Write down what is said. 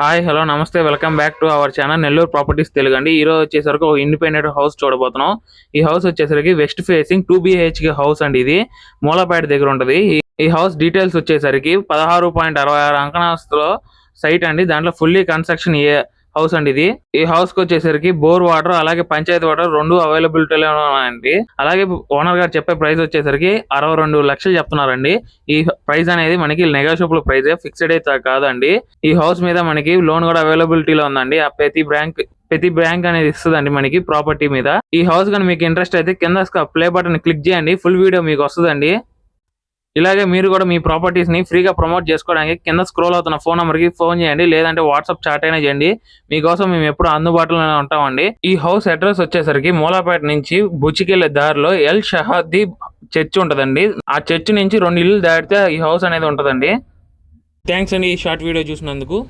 Hi hello నమస్తే welcome back to our channel Nellore properties Telugu అండి. ఈ రోజు వచ్చేసరికి ఒక ఇండిపెండెంట్ హౌస్ చూడబోతున్నాం. ఈ హౌస్ వచ్చేసరికి వెస్ట్ ఫేసింగ్ 2 BHK హౌస్ అండి. ఇది మూలపేట దగ్గర ఉంటది. ఈ హౌస్ డీటెయిల్స్ వచ్చేసరికి 16.66 అంకణాస్తులో సైట్ అండి. దాంట్లో ఫుల్లీ కన్స్ట్రక్షన్ హౌస్ అండి. ఇది ఈ హౌస్ కి వచ్చేసరికి బోర్ వాటర్ అలాగే పంచాయతీ వాటర్ రెండు అవైలబిలిటీలో ఉన్నాయండి. అలాగే ఓనర్ గారు చెప్పే ప్రైస్ వచ్చేసరికి 62 లక్షలు చెప్తున్నారండి. ఈ ప్రైస్ అనేది మనకి నెగోషియబుల్ ప్రైస్, ఫిక్స్డ్ అయితే కాదండి. ఈ హౌస్ మీద మనకి లోన్ కూడా అవైలబిలిటీలో ఉందండి. ఆ ప్రతి బ్యాంక్ అనేది ఇస్తుందండి మనకి ప్రాపర్టీ మీద. ఈ హౌస్ కానీ మీకు ఇంట్రెస్ట్ అయితే కింద ప్లే బటన్ క్లిక్ చేయండి, ఫుల్ వీడియో మీకు వస్తుందండి. ఇలాగే మీరు కూడా మీ ప్రాపర్టీస్ ని ఫ్రీగా ప్రమోట్ చేసుకోవడానికి కింద స్క్రోల్ అవుతున్న ఫోన్ నెంబర్ కి ఫోన్ చేయండి, లేదంటే వాట్సాప్ చాట్ అయినా చేయండి. మీకోసం మేము ఎప్పుడు అందుబాటులోనే ఉంటామండి. ఈ హౌస్ అడ్రస్ వచ్చేసరికి మూలాపేట నుంచి బుచ్చికెళ్లే దారిలో ఎల్ షహాదీ చర్చ్ ఉంటదండి. ఆ చర్చ్ నుంచి 2 ఇల్లు దాటితే ఈ హౌస్ అనేది ఉంటదండి. థ్యాంక్స్ అండి ఈ షార్ట్ వీడియో చూసినందుకు.